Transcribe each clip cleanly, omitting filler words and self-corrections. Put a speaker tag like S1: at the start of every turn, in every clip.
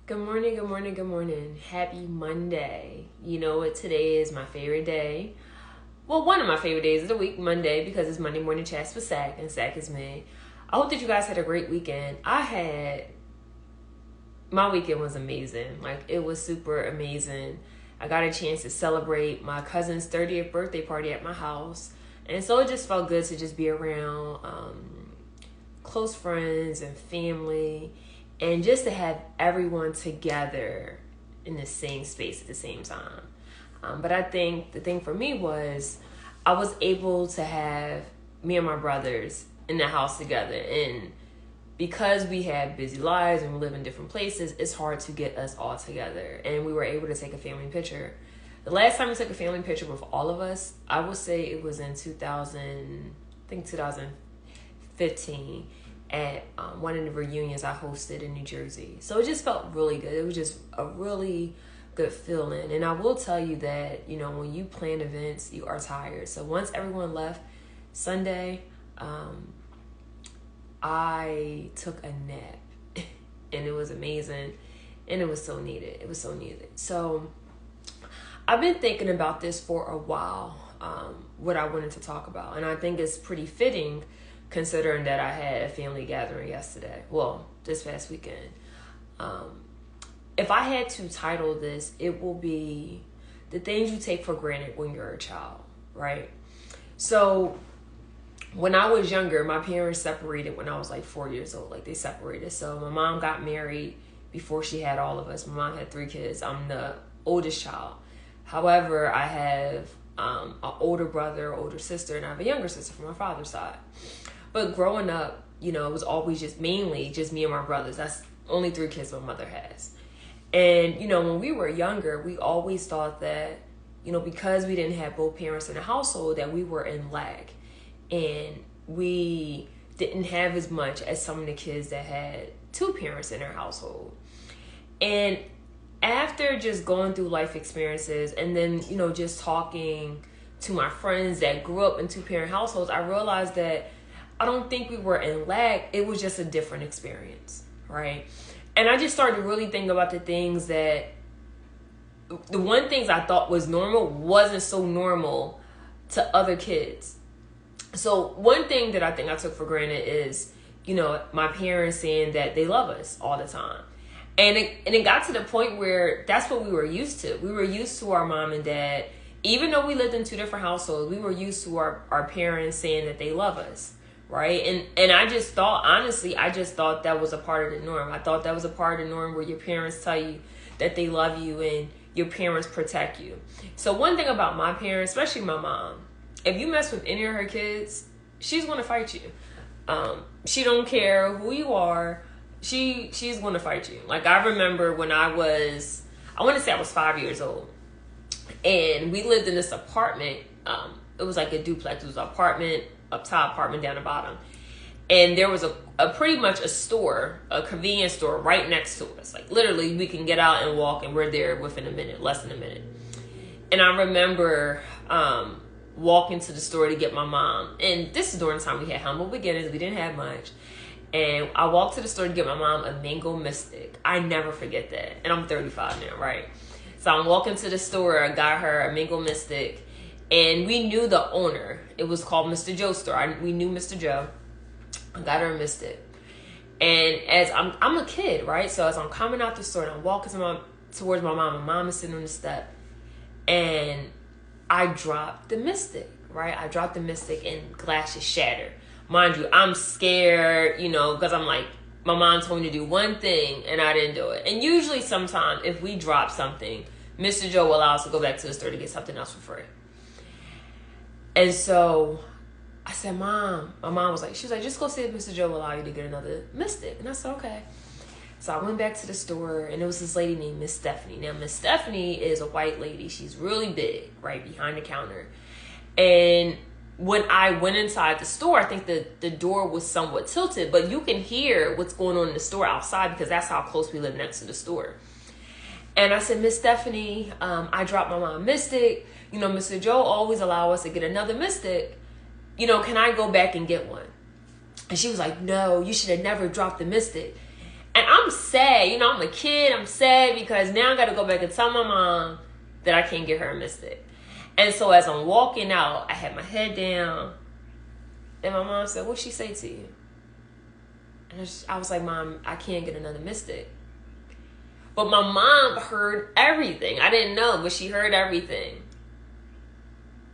S1: Good morning, good morning, good morning. Happy Monday. You know what? Today is my favorite day. Well, one of my favorite days of the week, Monday, because it's Monday morning chats with Sack, and Sack is me. I hope that you guys had a great weekend. My weekend was amazing. Like, it was super amazing. I got a chance to celebrate my cousin's 30th birthday party at my house. And so it just felt good to just be around close friends and family, and just to have everyone together in the same space at the same time. But I think the thing for me was I was able to have me and my brothers in the house together. And because we have busy lives and we live in different places, it's hard to get us all together. And we were able to take a family picture. The last time we took a family picture with all of us, I would say it was in 2015 at one of the reunions I hosted in New Jersey. So it just felt really good. It was just a really good feeling. And I will tell you that, when you plan events, you are tired. So once everyone left Sunday, I took a nap and it was amazing, and it was so needed. It was so needed. So I've been thinking about this for a while, what I wanted to talk about. And I think it's pretty fitting considering that I had a family gathering yesterday. Well, this past weekend. If I had to title this, it will be the things you take for granted when you're a child, right? So when I was younger, my parents separated when I was like 4 years old. Like, they separated. So my mom got married before she had all of us. My mom had 3 kids. I'm the oldest child. However, I have an older brother, older sister, and I have a younger sister from my father's side. But growing up, it was always mainly just me and my brothers. That's only 3 kids my mother has. And, when we were younger, we always thought that, because we didn't have both parents in the household, that we were in lag. And we didn't have as much as some of the kids that had 2 parents in their household. And after just going through life experiences and then, just talking to my friends that grew up in 2-parent households, I realized that I don't think we were in lag. It was just a different experience, right? And I just started to really think about the one things I thought was normal wasn't so normal to other kids. So one thing that I think I took for granted is, my parents saying that they love us all the time. And it got to the point where that's what we were used to. We were used to our mom and dad. Even though we lived in 2 different households, we were used to our parents saying that they love us, right? And I just thought, honestly, that was a part of the norm. I thought that was a part of the norm where your parents tell you that they love you and your parents protect you. So one thing about my parents, especially my mom, if you mess with any of her kids, she's going to fight you. She don't care who you are. She's going to fight you. Like, I remember when I want to say I was 5 years old, and we lived in this apartment. It was like a duplex. It was an apartment up top, apartment down the bottom. And there was a pretty much a store, a convenience store right next to us. Like, literally, we can get out and walk, and we're there within a minute, less than a minute. And I remember walking to the store to get my mom. And this is during the time we had humble beginnings. We didn't have much. And I walked to the store to get my mom a mango mystic. I never forget that. And I'm 35 now, right? So I'm walking to the store. I got her a mango mystic. And we knew the owner. It was called Mr. Joe's store. We knew Mr. Joe. I got her a mystic. And as I'm a kid, right? So as I'm coming out the store and I'm walking towards my mom is sitting on the step. And I dropped the mystic, right? I dropped the mystic and glass is shattered. Mind you, I'm scared, because I'm like, my mom told me to do one thing and I didn't do it. And usually sometime if we drop something, Mr. Joe will allow us to go back to the store to get something else for free. And so I said, Mom, my mom was like, just go see if Mr. Joe will allow you to get another mystic. And I said, okay. So I went back to the store, and it was this lady named Miss Stephanie. Now, Miss Stephanie is a white lady. She's really big, right, behind the counter. And when I went inside the store, I think the door was somewhat tilted, but you can hear what's going on in the store outside because that's how close we live next to the store. And I said, Miss Stephanie, I dropped my mom mystic. Mr. Joe always allow us to get another mystic. Can I go back and get one? And she was like, no, you should have never dropped the mystic. And I'm sad. You know, I'm a kid. I'm sad because now I got to go back and tell my mom that I can't get her a Mystic. And so as I'm walking out, I had my head down. And my mom said, what'd she say to you? And I was like, Mom, I can't get another Mystic. But my mom heard everything. I didn't know, but she heard everything.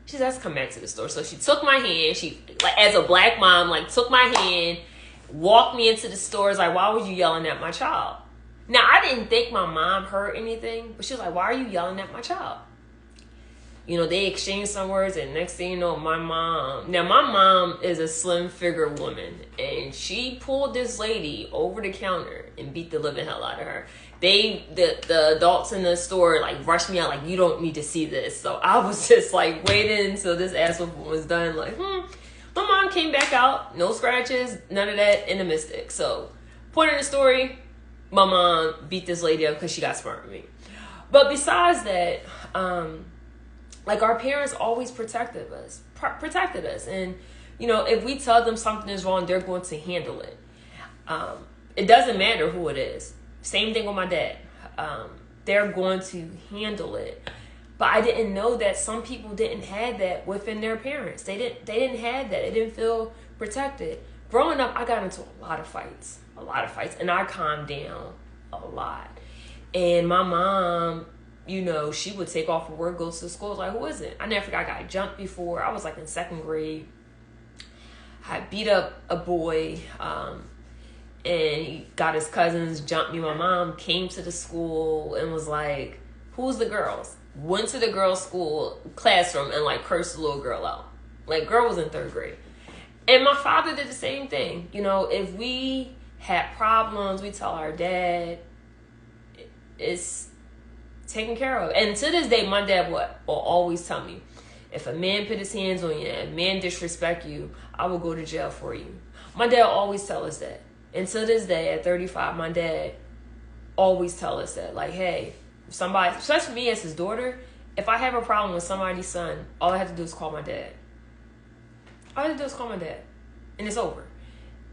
S1: She said, let's come back to the store. So she took my hand. She, like, as a black mom, like, took my hand, walked me into the store. Like, why was you yelling at my child? Now, I didn't think my mom heard anything, but she was like, why are you yelling at my child? You know, they exchanged some words, and next thing you know, my mom is a slim figure woman, and she pulled this lady over the counter and beat the living hell out of her. The adults in the store, like, rushed me out, like, you don't need to see this. So I was just, like, waiting until this ass whooping was done, like, My mom came back out, no scratches, none of that, in the Mystic. So, point of the story, my mom beat this lady up because she got smart with me. But besides that, like, our parents always protected us. And, you know, if we tell them something is wrong, they're going to handle it. It doesn't matter who it is. Same thing with my dad. They're going to handle it. But I didn't know that some people didn't have that within their parents. They didn't have that. They didn't feel protected. Growing up, I got into a lot of fights. And I calmed down a lot. And my mom, you know, she would take off from work, go to school. Like, who is it? I never forgot I got jumped before. I was like in second grade. I beat up a boy, and he got his cousins, jumped me. My mom came to the school and was like, who's the girls? Went to the girls' school classroom and, like, cursed the little girl out. Like, girl was in third grade. And my father did the same thing. You know, if we had problems, we tell our dad. It's taken care of. And to this day, my dad will always tell me, if a man put his hands on you and a man disrespect you, I will go to jail for you. My dad always tell us that. And to this day, at 35, my dad always tell us that. Like, hey, if somebody, especially me as his daughter, if I have a problem with somebody's son, all I have to do is call my dad. All I have to do is call my dad. And it's over.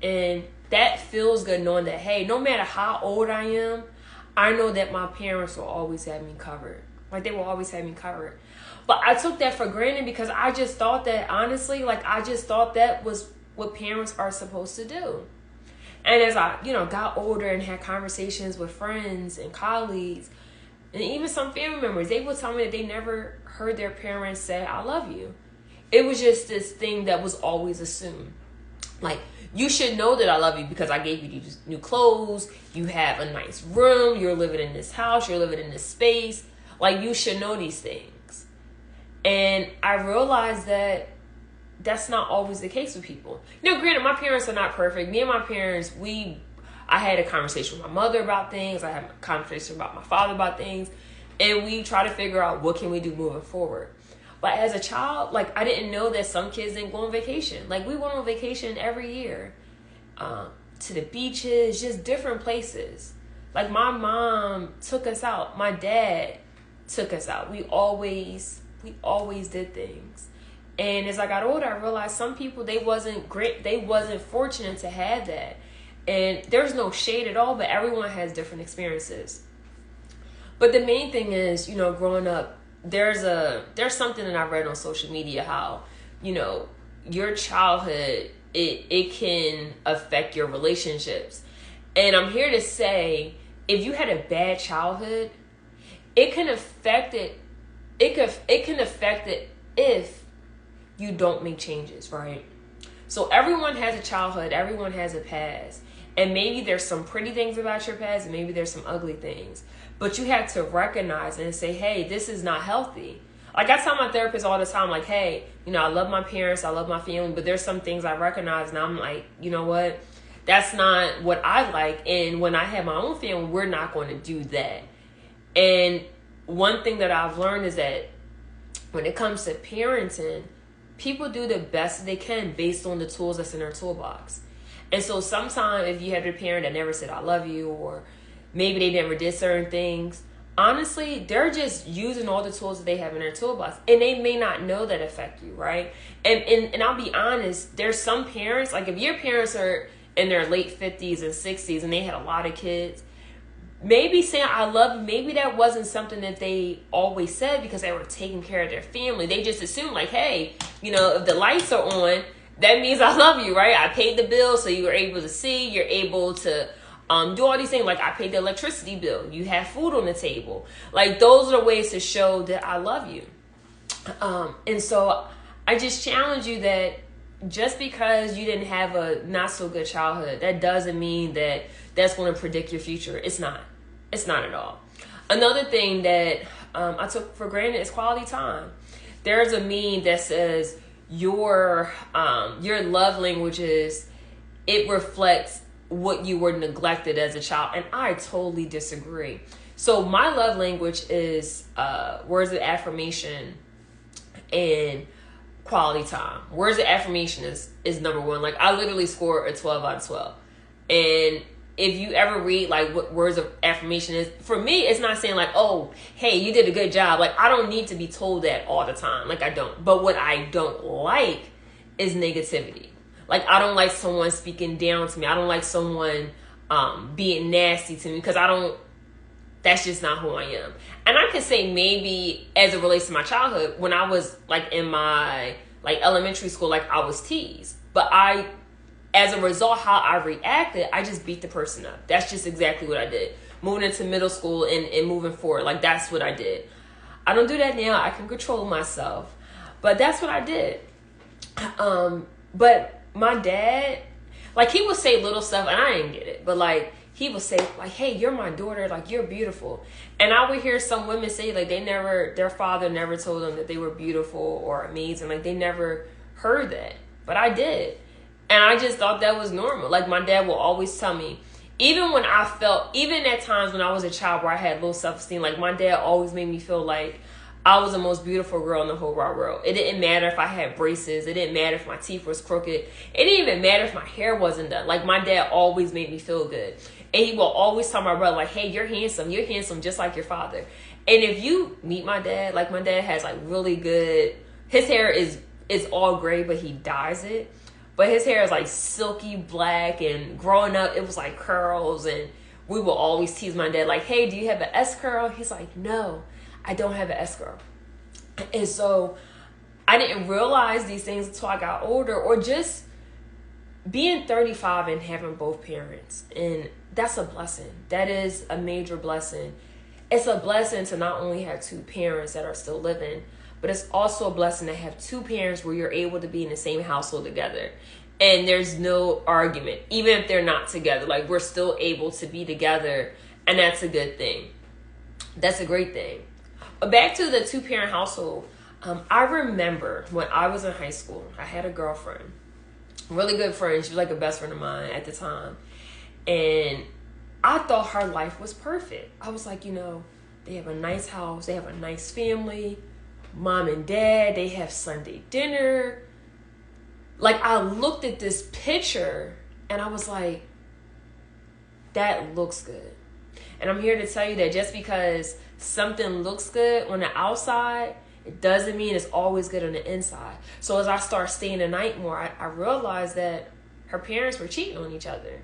S1: And that feels good knowing that, hey, no matter how old I am, I know that my parents will always have me covered. Like, they will always have me covered. But I took that for granted because I just thought that, honestly, like, I just thought that was what parents are supposed to do. And as I, you know, got older and had conversations with friends and colleagues, and even some family members, they would tell me that they never heard their parents say, I love you. It was just this thing that was always assumed. Like, you should know that I love you because I gave you these new clothes. You have a nice room. You're living in this house. You're living in this space. Like, you should know these things. And I realized that that's not always the case with people. Now, granted, my parents are not perfect. Me and my parents, I had a conversation with my mother about things. I had a conversation about my father about things. And we try to figure out what can we do moving forward. But as a child, like, I didn't know that some kids didn't go on vacation. Like, we went on vacation every year to the beaches, just different places. Like, my mom took us out. My dad took us out. We always did things. And as I got older, I realized some people, they wasn't fortunate to have that. And there's no shade at all, but everyone has different experiences. But the main thing is, you know, growing up, there's something that I read on social media, how, you know, your childhood, it can affect your relationships. And I'm here to say, if you had a bad childhood, it can affect it if you don't make changes, right? So everyone has a childhood, everyone has a past. And maybe there's some pretty things about your past, and maybe there's some ugly things. But you have to recognize and say, hey, this is not healthy. Like, I tell my therapist all the time, like, hey, you know, I love my parents, I love my family, but there's some things I recognize, and I'm like, you know what? That's not what I like. And when I have my own family, we're not going to do that. And one thing that I've learned is that when it comes to parenting, people do the best they can based on the tools that's in their toolbox. And so sometimes if you have a parent that never said I love you, or maybe they never did certain things, honestly, they're just using all the tools that they have in their toolbox. And they may not know that affect you, right? And I'll be honest, there's some parents, like, if your parents are in their late 50s and 60s and they had a lot of kids, maybe saying I love you, maybe that wasn't something that they always said because they were taking care of their family. They just assumed like, hey, if the lights are on, that means I love you, right? I paid the bill, so you were able to see, you're able to do all these things. Like I paid the electricity bill, you have food on the table. Like those are the ways to show that I love you. And so I just challenge you that just because you didn't have a not so good childhood, that doesn't mean that that's going to predict your future. It's not. It's not at all. Another thing that I took for granted is quality time. There's a meme that says your love language it reflects what you were neglected as a child, and I totally disagree. So my love language is words of affirmation and quality time. Words of affirmation is number one. Like I literally score a 12 out of 12. And if you ever read like what words of affirmation is, for me, it's not saying like, oh, hey, you did a good job. Like I don't need to be told that all the time. Like I don't. But what I don't like is negativity. Like I don't like someone speaking down to me. I don't like someone being nasty to me because that's just not who I am. And I could say maybe as it relates to my childhood, when I was like in my like elementary school, like I was teased. But as a result, how I reacted, I just beat the person up. That's just exactly what I did. Moving into middle school and moving forward, like that's what I did. I don't do that now. I can control myself. But that's what I did. But my dad, like he would say little stuff and I didn't get it. But like he would say like, hey, you're my daughter, like you're beautiful. And I would hear some women say like their father never told them that they were beautiful or amazing. Like they never heard that. But I did. And I just thought that was normal. Like my dad will always tell me, even at times when I was a child where I had low self-esteem, like my dad always made me feel like I was the most beautiful girl in the whole wide world. It didn't matter if I had braces. It didn't matter if my teeth was crooked. It didn't even matter if my hair wasn't done. Like my dad always made me feel good. And he will always tell my brother like, hey, you're handsome just like your father. And if you meet my dad, like my dad has like really good, his hair is all gray, but he dyes it. But his hair is like silky black, and growing up, it was like curls. And we will always tease my dad like, hey, do you have an S curl? He's like, no, I don't have an S curl. And so I didn't realize these things until I got older, or just being 35 and having both parents. And that's a blessing. That is a major blessing. It's a blessing to not only have two parents that are still living, but it's also a blessing to have two parents where you're able to be in the same household together. And there's no argument, even if they're not together. Like we're still able to be together, and that's a good thing. That's a great thing. But back to the two-parent household. I remember when I was in high school, I had a girlfriend, really good friend. She was like a best friend of mine at the time. And I thought her life was perfect. I was like, they have a nice house. They have a nice family. Mom and dad, they have Sunday dinner. Like I looked at this picture and I was like, that looks good. And I'm here to tell you that just because something looks good on the outside, it doesn't mean it's always good on the inside. So as I start staying the night more, I realized that her parents were cheating on each other.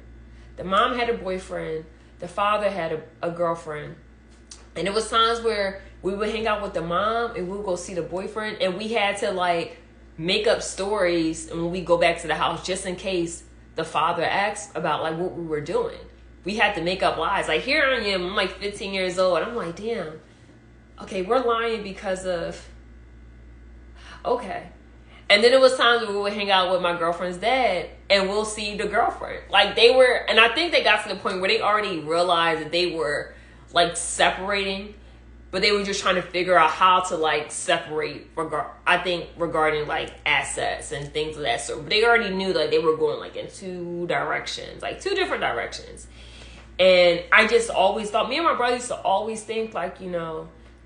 S1: The mom had a boyfriend. The father had a girlfriend. And it was times where we would hang out with the mom and we would go see the boyfriend, and we had to like make up stories and when we go back to the house just in case the father asked about like what we were doing. We had to make up lies. Like here I am, I'm like 15 years old, and I'm like, damn, okay, we're lying because of, okay. And then it was times where we would hang out with my girlfriend's dad and we'll see the girlfriend. Like they were, and I think they got to the point where they already realized that they were like separating, but they were just trying to figure out how to like separate regarding like assets and things of that sort. But they already knew like they were going like in two directions, like two different directions. And I just always thought, me and my brother used to always think like,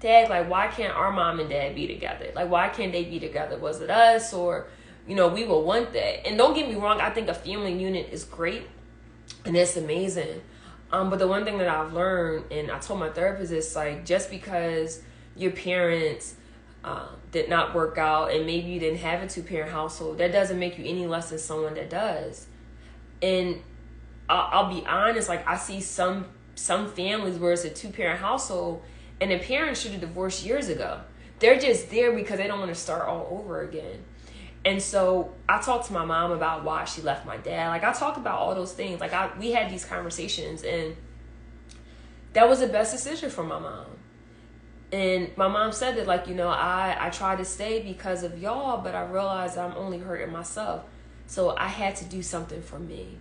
S1: Dad, like why can't our mom and dad be together? Like why can't they be together? Was it us, or we would want that? And don't get me wrong, I think a family unit is great and it's amazing. But the one thing that I've learned, and I told my therapist, is like just because your parents did not work out and maybe you didn't have a two-parent household, that doesn't make you any less than someone that does. And I'll be honest, like I see some families where it's a 2-parent household and the parents should have divorced years ago. They're just there because they don't want to start all over again. And so I talked to my mom about why she left my dad. Like I talked about all those things. Like we had these conversations, and that was the best decision for my mom. And my mom said that, like, I tried to stay because of y'all, but I realized I'm only hurting myself. So I had to do something for me.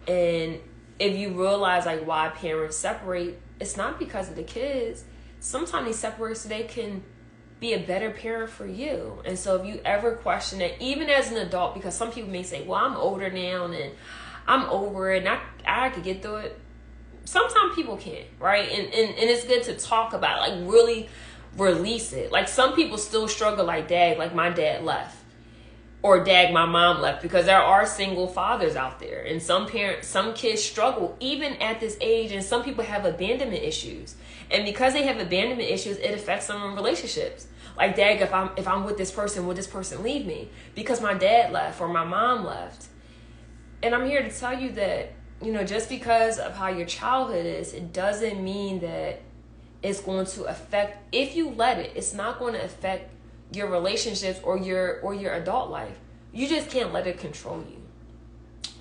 S1: And if you realize like why parents separate, it's not because of the kids. Sometimes they separate so they can be a better parent for you. And so if you ever question it, even as an adult, because some people may say, well, I'm older now and I'm over it and I could get through it. Sometimes people can't, right? And it's good to talk about it, like really release it. Like some people still struggle like dad, like my dad left. Or dag, my mom left, because there are single fathers out there, and some kids struggle even at this age, and some people have abandonment issues, and because they have abandonment issues, it affects some of relationships. Like, dag, if I'm with this person, will this person leave me because my dad left or my mom left? And I'm here to tell you that just because of how your childhood is, it doesn't mean that it's going to affect. If you let it, it's not going to affect your relationships or your adult life. You just can't let it control you.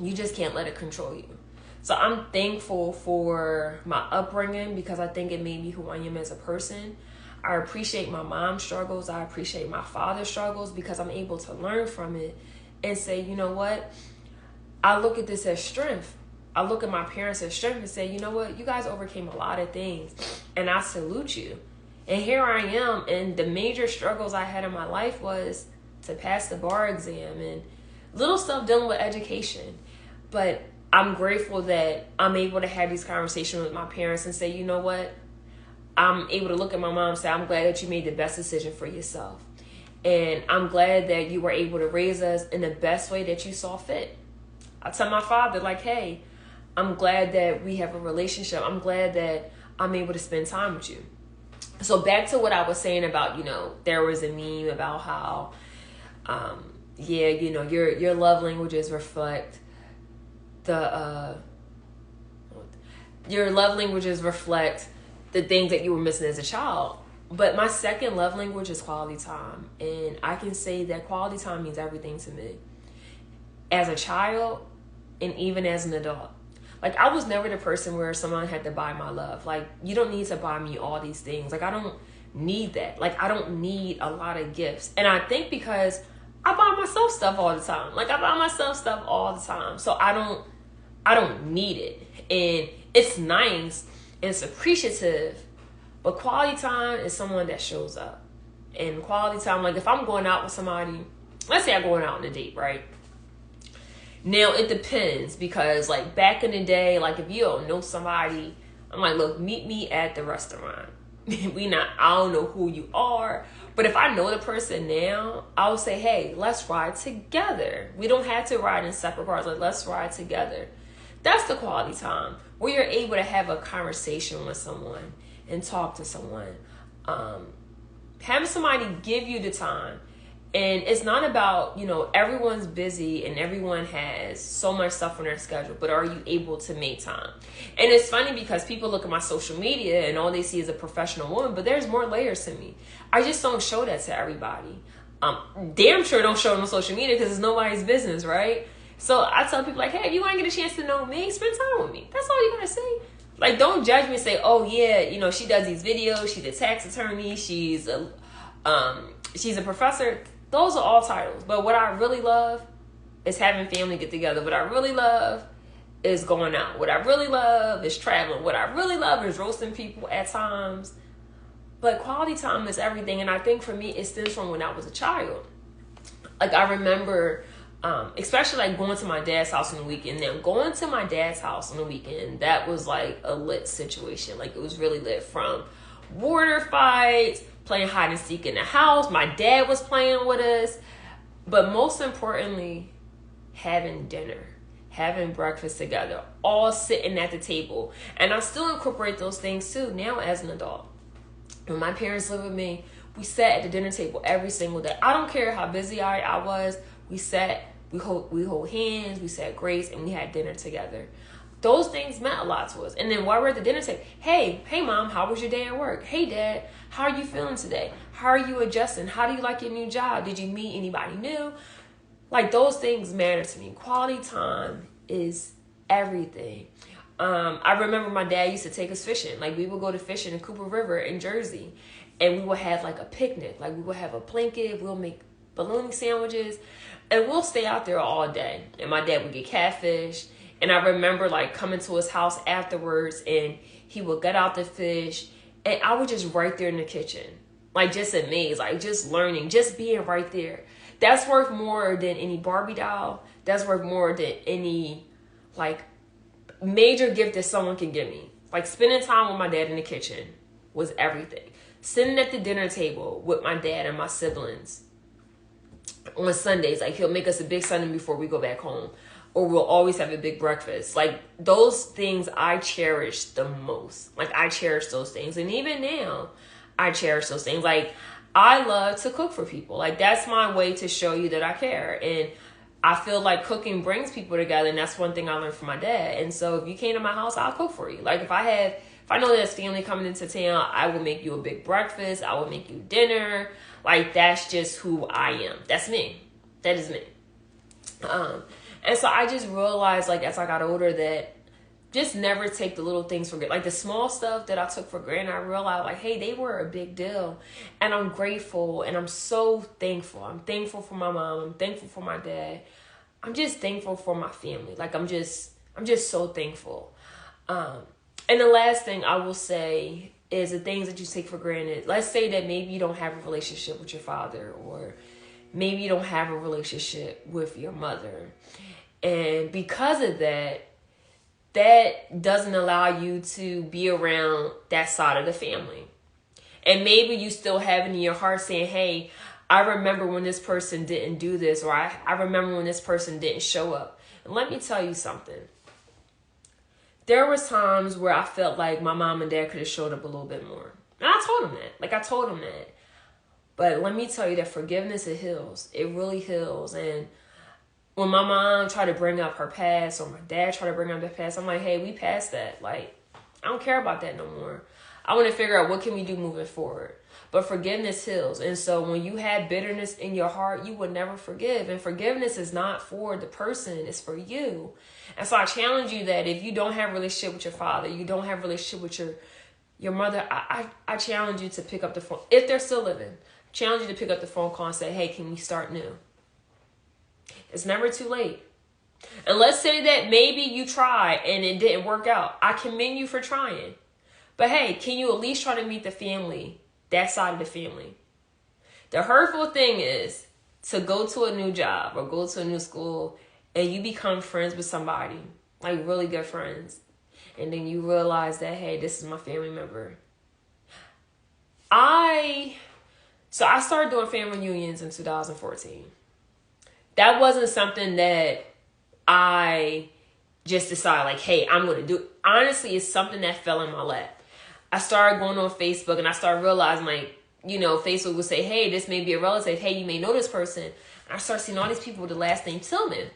S1: You just can't let it control you. So I'm thankful for my upbringing because I think it made me who I am as a person. I appreciate my mom's struggles. I appreciate my father's struggles because I'm able to learn from it and say, you know what? I look at this as strength. I look at my parents as strength and say, you know what? You guys overcame a lot of things and I salute you. And here I am, and the major struggles I had in my life was to pass the bar exam and little stuff dealing with education. But I'm grateful that I'm able to have these conversations with my parents and say, you know what? I'm able to look at my mom and say, I'm glad that you made the best decision for yourself. And I'm glad that you were able to raise us in the best way that you saw fit. I tell my father, like, hey, I'm glad that we have a relationship. I'm glad that I'm able to spend time with you. So back to what I was saying about, there was a meme about how, your love languages reflect your love languages reflect the things that you were missing as a child. But my second love language is quality time. And I can say that quality time means everything to me. As a child and even as an adult. Like, I was never the person where someone had to buy my love. Like, you don't need to buy me all these things. Like, I don't need that. Like, I don't need a lot of gifts. And I think because I buy myself stuff all the time. Like, I buy myself stuff all the time. So I don't need it. And it's nice and it's appreciative. But quality time is someone that shows up. And quality time, like, if I'm going out with somebody, let's say I'm going out on a date, right? Now, it depends because, like, back in the day, like, if you don't know somebody, I'm like, look, meet me at the restaurant. I don't know who you are. But if I know the person now, I'll say, hey, let's ride together. We don't have to ride in separate cars. Like, let's ride together. That's the quality time where you're able to have a conversation with someone and talk to someone. Having somebody give you the time. And it's not about, everyone's busy and everyone has so much stuff on their schedule, but are you able to make time? And it's funny because people look at my social media and all they see is a professional woman, but there's more layers to me. I just don't show that to everybody. Damn sure don't show it on social media because it's nobody's business, right? So I tell people, like, hey, if you want to get a chance to know me, spend time with me. That's all you gotta say. Like, don't judge me and say, oh yeah, she does these videos, she's a tax attorney, she's a professor. Those are all titles. But what I really love is having family get together. What I really love is going out. What I really love is traveling. What I really love is roasting people at times. But quality time is everything. And I think for me, it stems from when I was a child. Like, I remember, especially like going to my dad's house on the weekend. Now, going to my dad's house on the weekend, that was like a lit situation. Like, it was really lit, from water fights, playing hide and seek in the house. My dad was playing with us. But most importantly, having dinner, having breakfast together, all sitting at the table. And I still incorporate those things too now as an adult. When my parents lived with me, we sat at the dinner table every single day. I don't care how busy I was. We sat, we hold hands, we said grace, and we had dinner together. those things meant a lot to us. And then while we're at the dinner table, hey mom, how was your day at work? Hey dad, how are you feeling today? How are you adjusting? How do you like your new job? Did you meet anybody new? Like, those things matter to me. Quality time is everything. I remember my dad used to take us fishing. Like, we would go to fishing in Cooper River in Jersey, and we would have like a picnic. Like, we would have a blanket, we'll make bologna sandwiches, and we'll stay out there all day. And my dad would get catfish. And I remember like coming to his house afterwards, and he would gut out the fish, and I was just right there in the kitchen, like just amazed, like just learning, just being right there. That's worth more than any Barbie doll. That's worth more than any like major gift that someone can give me. Like, spending time with my dad in the kitchen was everything. Sitting at the dinner table with my dad and my siblings on Sundays, like he'll make us a big Sunday before we go back home, or we'll always have a big breakfast. Like, those things I cherish the most. Like, I cherish those things. And even now, I cherish those things. Like, I love to cook for people. Like, that's my way to show you that I care. And I feel like cooking brings people together, and that's one thing I learned from my dad. And so if you came to my house, I'll cook for you. Like, if I know there's family coming into town, I will make you a big breakfast. I will make you dinner. Like, that's just who I am. That's me. That is me. And so I just realized, like, as I got older, that just never take the little things for granted. Like, the small stuff that I took for granted, I realized, like, hey, they were a big deal. And I'm grateful, and I'm so thankful. I'm thankful for my mom. I'm thankful for my dad. I'm just thankful for my family. Like, I'm just so thankful. And the last thing I will say is the things that you take for granted. Let's say that maybe you don't have a relationship with your father, or maybe you don't have a relationship with your mother. And because of that, that doesn't allow you to be around that side of the family. And maybe you still have it in your heart saying, hey, I remember when this person didn't do this, or I remember when this person didn't show up. And let me tell you something. There was times where I felt like my mom and dad could have showed up a little bit more. And I told them that. Like, I told them that. But let me tell you that forgiveness, it heals. It really heals. And when my mom tried to bring up her past, or my dad tried to bring up their past, I'm like, hey, we passed that. Like, I don't care about that no more. I want to figure out what can we do moving forward. But forgiveness heals. And so when you have bitterness in your heart, you will never forgive. And forgiveness is not for the person, it's for you. And so I challenge you that if you don't have a relationship with your father, you don't have a relationship with your mother, I challenge you to pick up the phone. If they're still living, I challenge you to pick up the phone call and say, hey, can we start new? It's never too late. And let's say that maybe you tried and it didn't work out. I commend you for trying. But hey, can you at least try to meet the family, that side of the family? The hurtful thing is to go to a new job or go to a new school and you become friends with somebody, like really good friends. And then you realize that, hey, this is my family member. So I started doing family reunions in 2014. That wasn't something that I just decided, like, hey, I'm going to do. Honestly, it's something that fell in my lap. I started going on Facebook and I started realizing, like, you know, Facebook would say, hey, this may be a relative. Hey, you may know this person. And I started seeing all these people with the last name Tillman.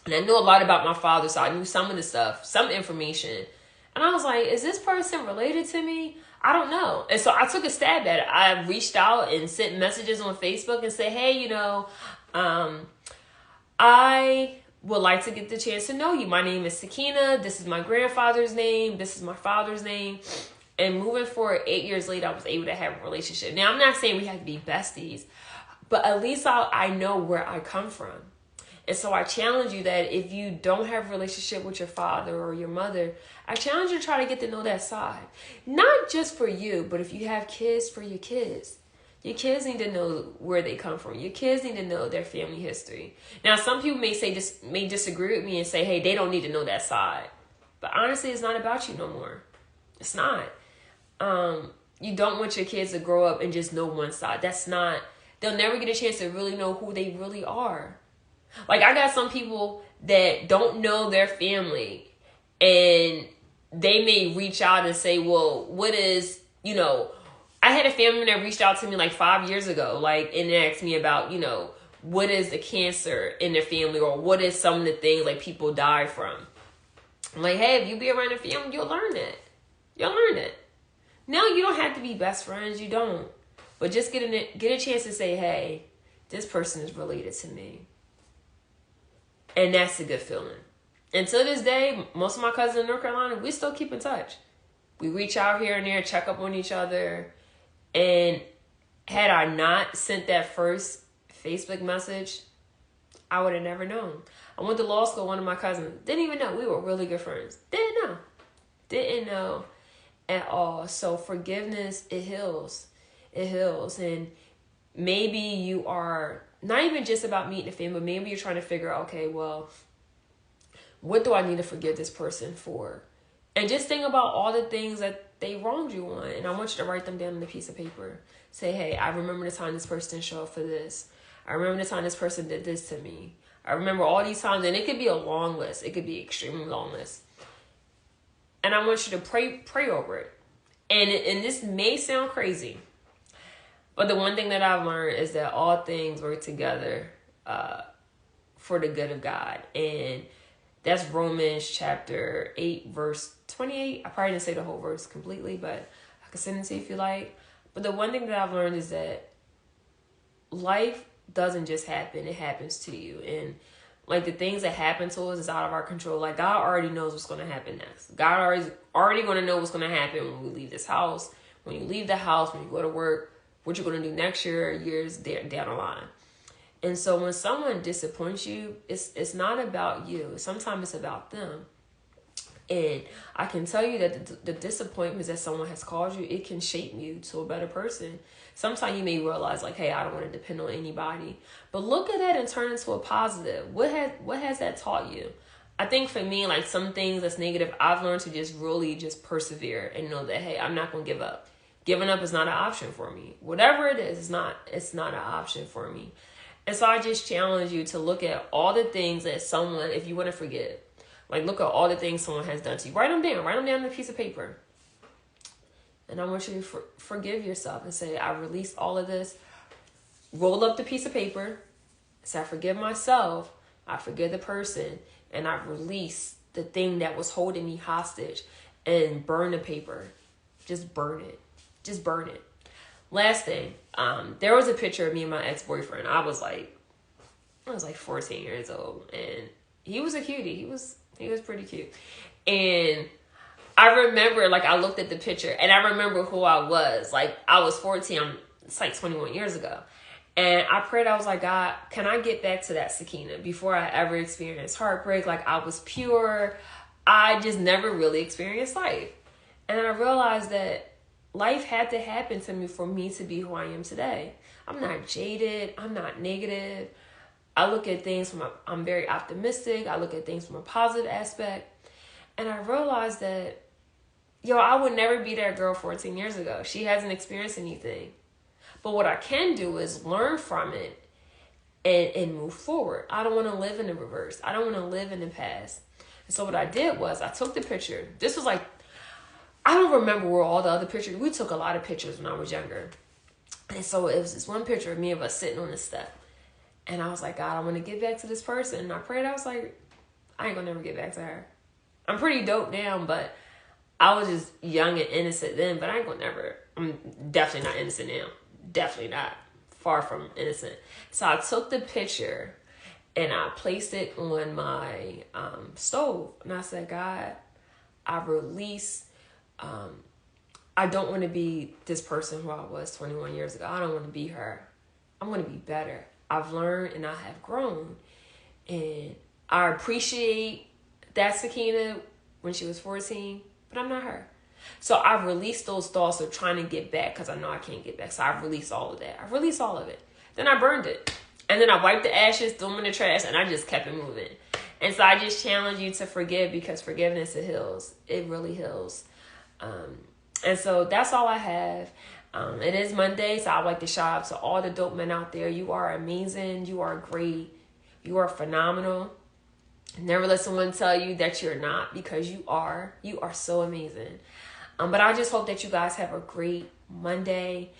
S1: And I knew a lot about my father, so I knew some of the stuff, some information. And I was like, is this person related to me? I don't know. And so I took a stab at it. I reached out and sent messages on Facebook and said, hey, you know, I would like to get the chance to know you. My name is Sakina. This is my grandfather's name. This is my father's name. And moving forward, 8 years later, I was able to have a relationship. Now, I'm not saying we have to be besties, but at least I know where I come from. And so I challenge you that if you don't have a relationship with your father or your mother, I challenge you to try to get to know that side. Not just for you, but if you have kids, for your kids. Your kids need to know where they come from. Your kids need to know their family history. Now, some people may disagree with me and say, hey, they don't need to know that side. But honestly, it's not about you no more. It's not. You don't want your kids to grow up and just know one side. They'll never get a chance to really know who they really are. Like, I got some people that don't know their family, and they may reach out and say, well, what is, you know, I had a family member that reached out to me like 5 years ago, like, and asked me about, you know, what is the cancer in their family, or what is some of the things like people die from. Like, hey, if you be around a family, you'll learn it. You'll learn it. No, you don't have to be best friends. You don't. But just get a chance to say, hey, this person is related to me. And that's a good feeling. And to this day, most of my cousins in North Carolina, we still keep in touch. We reach out here and there, check up on each other. And had I not sent that first Facebook message, I would have never known. I went to law school, one of my cousins didn't even know. We were really good friends. Didn't know at all. So forgiveness, it heals. It heals. And maybe you are not even just about meeting a family, but maybe you're trying to figure out, okay, well, what do I need to forgive this person for? And just think about all the things that they wronged you on. And I want you to write them down on a piece of paper. Say, hey, I remember the time this person showed up for this. I remember the time this person did this to me. I remember all these times. And it could be a long list. It could be an extremely long list. And I want you to pray over it. And this may sound crazy, but the one thing that I've learned is that all things work together for the good of God. And that's Romans chapter 8, verse 28. I probably didn't say the whole verse completely, but I can send it to you if you like. But the one thing that I've learned is that life doesn't just happen. It happens to you. And like the things that happen to us is out of our control. Like God already knows what's going to happen next. God already going to know what's going to happen when we leave this house, when you leave the house, when you go to work, what you're going to do next year, years down the line. And so when someone disappoints you, it's not about you. Sometimes it's about them. And I can tell you that the disappointments that someone has caused you, it can shape you to a better person. Sometimes you may realize like, hey, I don't want to depend on anybody. But look at that and turn it into a positive. What has that taught you? I think for me, like some things that's negative, I've learned to just really just persevere and know that, hey, I'm not going to give up. Giving up is not an option for me. Whatever it is, it's not an option for me. And so I just challenge you to look at all the things that someone, if you want to forgive, like look at all the things someone has done to you. Write them down on a piece of paper. And I want you to forgive yourself and say, I release all of this. Roll up the piece of paper. Say, I forgive myself. I forgive the person. And I release the thing that was holding me hostage. And burn the paper. Just burn it. Just burn it. Last thing. There was a picture of me and my ex-boyfriend. I was like 14 years old. And he was a cutie. He was pretty cute. And I remember, like, I looked at the picture and I remember who I was. Like, I was 14. It's like 21 years ago. And I prayed, I was like, God, can I get back to that Sakina before I ever experienced heartbreak? Like, I was pure. I just never really experienced life. And then I realized that life had to happen to me for me to be who I am today. I'm not jaded. I'm not negative. I look at things I'm very optimistic. I look at things from a positive aspect. And I realized that, I would never be that girl 14 years ago. She hasn't experienced anything. But what I can do is learn from it and move forward. I don't want to live in the reverse. I don't want to live in the past. And so what I did was I took the picture. This was like, I don't remember where all the other pictures. We took a lot of pictures when I was younger. And so it was this one picture of me of us sitting on the step. And I was like, God, I want to get back to this person. And I prayed. I was like, I ain't going to never get back to her. I'm pretty dope now, but I was just young and innocent then, but I'm definitely not innocent now. Definitely not. Far from innocent. So I took the picture and I placed it on my stove. And I said, God, I release, I don't want to be this person who I was 21 years ago. I don't want to be her. I'm going to be better. I've learned and I have grown. And I appreciate that Sakina when she was 14, but I'm not her. So I've released those thoughts of trying to get back because I know I can't get back. So I've released all of that. I've released all of it. Then I burned it. And then I wiped the ashes, threw them in the trash, and I just kept it moving. And so I just challenge you to forgive because forgiveness, it heals. It really heals. And so that's all I have. It is Monday, so I'd like to shout out to all the dope men out there. You are amazing. You are great. You are phenomenal. Never let someone tell you that you're not, because you are. You are so amazing. But I just hope that you guys have a great Monday.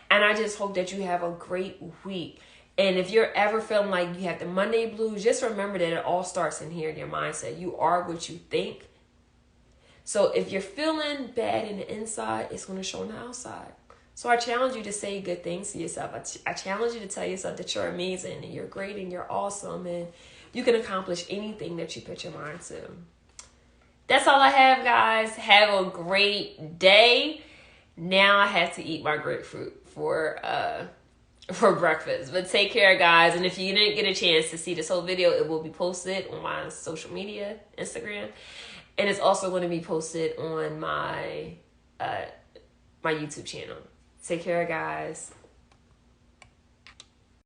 S1: And I just hope that you have a great week. And if you're ever feeling like you have the Monday blues, just remember that it all starts in here in your mindset. You are what you think. So if you're feeling bad in the inside, it's going to show on the outside. So I challenge you to say good things to yourself. I challenge you to tell yourself that you're amazing and you're great and you're awesome and you can accomplish anything that you put your mind to. That's all I have, guys. Have a great day. Now I have to eat my grapefruit for breakfast. But take care, guys. And if you didn't get a chance to see this whole video, it will be posted on my social media, Instagram. And it's also going to be posted on my my YouTube channel. Take care, guys.